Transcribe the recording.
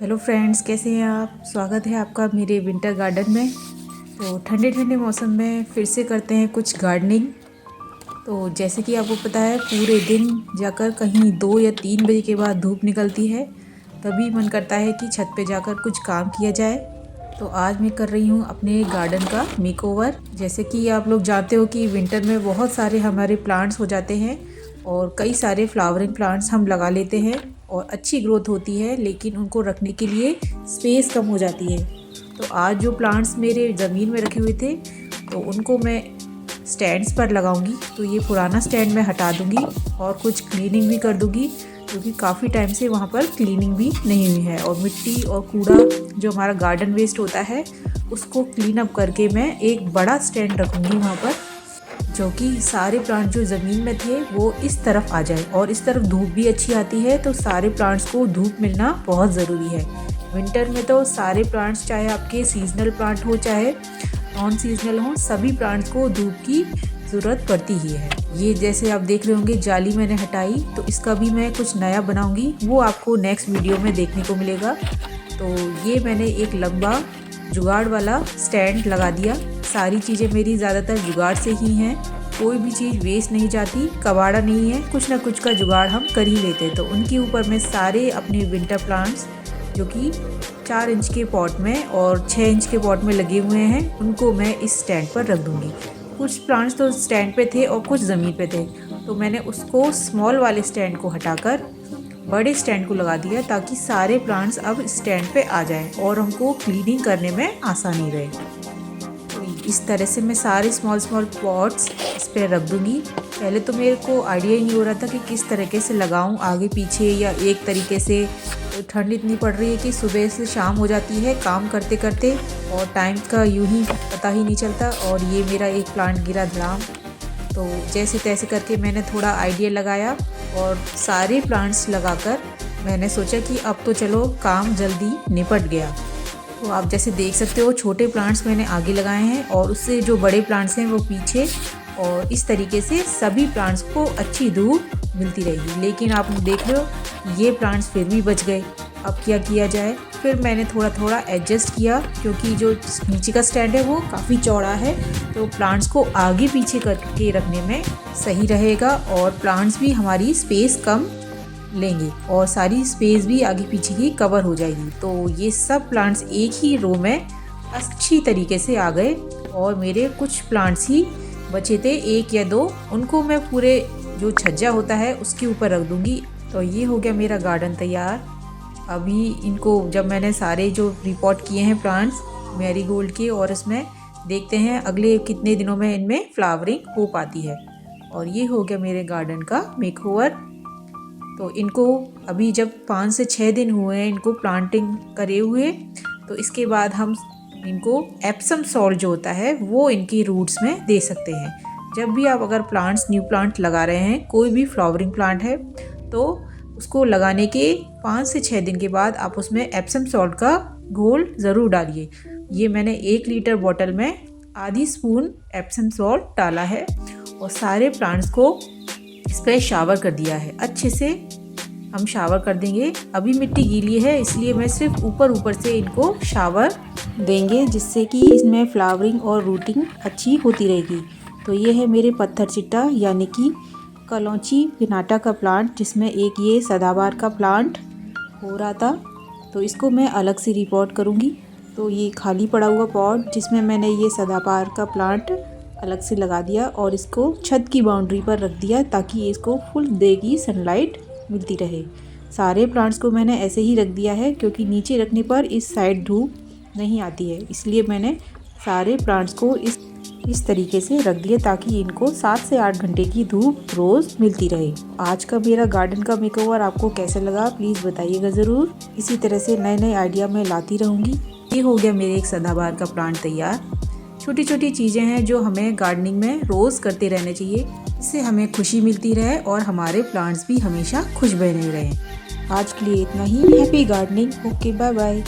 Hello friends, कैसे हैं आप। स्वागत है आपका मेरे विंटर गार्डन में। तो ठंडे ठंडे मौसम में फिर से करते हैं कुछ गार्डनिंग। तो जैसे कि आपको पता है, पूरे दिन जाकर कहीं 2 या 3 बजे के बाद धूप निकलती है, तभी मन करता है कि छत पे जाकर कुछ काम किया जाए। तो आज मैं कर रही हूँ अपने गार्डन का मेकओवर। जैसे कि आप लोग जानते हो कि विंटर में बहुत सारे हमारे प्लांट्स हो जाते हैं और कई सारे फ्लावरिंग प्लांट्स हम लगा लेते हैं और अच्छी ग्रोथ होती है, लेकिन उनको रखने के लिए स्पेस कम हो जाती है। तो आज जो प्लांट्स मेरे ज़मीन में रखे हुए थे, तो उनको मैं स्टैंड्स पर लगाऊंगी। तो ये पुराना स्टैंड मैं हटा दूंगी और कुछ क्लीनिंग भी कर दूंगी, क्योंकि काफ़ी टाइम से वहाँ पर क्लीनिंग भी नहीं हुई है। और मिट्टी और कूड़ा जो हमारा गार्डन वेस्ट होता है, उसको क्लीन अप करके मैं एक बड़ा स्टैंड रखूँगी वहाँ पर, जो कि सारे प्लांट जो ज़मीन में थे वो इस तरफ आ जाए। और इस तरफ धूप भी अच्छी आती है, तो सारे प्लांट्स को धूप मिलना बहुत ज़रूरी है। विंटर में तो सारे प्लांट्स, चाहे आपके सीजनल प्लांट हो चाहे नॉन सीजनल हो, सभी प्लांट्स को धूप की ज़रूरत पड़ती ही है। ये जैसे आप देख रहे होंगे, जाली मैंने हटाई, तो इसका भी मैं कुछ नया बनाऊंगी, वो आपको नेक्स्ट वीडियो में देखने को मिलेगा। तो ये मैंने एक लंबा जुगाड़ वाला स्टैंड लगा दिया। सारी चीज़ें मेरी ज़्यादातर जुगाड़ से ही हैं, कोई भी चीज़ वेस्ट नहीं जाती, कबाड़ा नहीं है, कुछ ना कुछ का जुगाड़ हम कर ही लेते हैं। तो उनके ऊपर मैं सारे अपने विंटर प्लांट्स, जो कि 4 इंच के पॉट में और 6 इंच के पॉट में लगे हुए हैं, उनको मैं इस स्टैंड पर रख दूँगी। कुछ प्लांट्स तो स्टैंड पे थे और कुछ ज़मीन पे थे, तो मैंने उसको स्मॉल वाले स्टैंड को हटाकर बड़े स्टैंड को लगा दिया, ताकि सारे प्लांट्स अब स्टैंड पे आ जाएं और हमको क्लीनिंग करने में आसानी रहे। तो इस तरह से मैं सारे स्मॉल पॉट्स इस पर रख दूँगी। पहले तो मेरे को आइडिया ही नहीं हो रहा था कि किस तरीके से लगाऊं, आगे पीछे या एक तरीके से। तो ठंड इतनी पड़ रही है कि सुबह से शाम हो जाती है काम करते करते, और टाइम का यूं ही पता ही नहीं चलता। और ये मेरा एक प्लांट गिरा धड़ाम। तो जैसे तैसे करके मैंने थोड़ा आइडिया लगाया और सारे प्लांट्स लगाकर मैंने सोचा कि अब तो चलो काम जल्दी निपट गया। तो आप जैसे देख सकते हो, छोटे प्लांट्स मैंने आगे लगाए हैं और उससे जो बड़े प्लांट्स हैं वो पीछे, और इस तरीके से सभी प्लांट्स को अच्छी धूप मिलती रहेगी। लेकिन आप देख रहे हो, ये प्लांट्स फिर भी बच गए। अब क्या किया जाए, फिर मैंने थोड़ा एडजस्ट किया, क्योंकि जो नीचे का स्टैंड है वो काफ़ी चौड़ा है, तो प्लांट्स को आगे पीछे करके रखने में सही रहेगा और प्लांट्स भी हमारी स्पेस कम लेंगे और सारी स्पेस भी आगे पीछे की कवर हो जाएगी। तो ये सब प्लांट्स एक ही रो में अच्छी तरीके से आ गए, और मेरे कुछ प्लांट्स ही बचे थे, 1 या 2, उनको मैं पूरे जो छज्जा होता है उसके ऊपर रख दूँगी। तो ये हो गया मेरा गार्डन तैयार। अभी इनको जब मैंने सारे जो रिपोर्ट किए हैं प्लांट्स मैरीगोल्ड के, और इसमें देखते हैं अगले कितने दिनों में इनमें फ्लावरिंग हो पाती है। और ये हो गया मेरे गार्डन का मेकओवर। तो इनको अभी जब 5 से 6 दिन हुए हैं इनको प्लांटिंग करे हुए, तो इसके बाद हम इनको एप्सम सॉल्ट जो होता है वो इनकी रूट्स में दे सकते हैं। जब भी आप अगर न्यू प्लांट लगा रहे हैं, कोई भी फ्लावरिंग प्लांट है, तो उसको लगाने के 5 से 6 दिन के बाद आप उसमें एप्सम सॉल्ट का घोल ज़रूर डालिए। ये मैंने 1 लीटर बॉटल में आधी स्पून एप्सम सॉल्ट डाला है और सारे प्लांट्स को इस पर शावर कर दिया है। अच्छे से हम शावर कर देंगे। अभी मिट्टी गीली है, इसलिए मैं सिर्फ ऊपर से इनको शावर देंगे, जिससे कि इसमें फ्लावरिंग और रूटिंग अच्छी होती रहेगी। तो ये है मेरे पत्थर चिट्टा, यानी कि कलौंची पिनाटा का प्लांट, जिसमें एक ये सदाबहार का प्लांट हो रहा था, तो इसको मैं अलग से रिपोर्ट करूँगी। तो ये खाली पड़ा हुआ पॉट, जिसमें मैंने ये सदाबहार का प्लांट अलग से लगा दिया और इसको छत की बाउंड्री पर रख दिया, ताकि इसको फुल डे की सनलाइट मिलती रहे। सारे प्लांट्स को मैंने ऐसे ही रख दिया है, क्योंकि नीचे रखने पर इस साइड धूप नहीं आती है, इसलिए मैंने सारे प्लांट्स को इस तरीके से रख दिया, ताकि इनको 7 से 8 घंटे की धूप रोज़ मिलती रहे। आज का मेरा गार्डन का मेकओवर आपको कैसा लगा, प्लीज़ बताइएगा ज़रूर। इसी तरह से नए आइडिया मैं लाती रहूँगी। ये हो गया मेरे एक सदाबहार का प्लांट तैयार। छोटी छोटी चीज़ें हैं जो हमें गार्डनिंग में रोज़ करते रहने चाहिए, इससे हमें खुशी मिलती रहे और हमारे प्लांट्स भी हमेशा खुश बने रहें। आज के लिए इतना ही। Happy gardening. Okay, bye bye.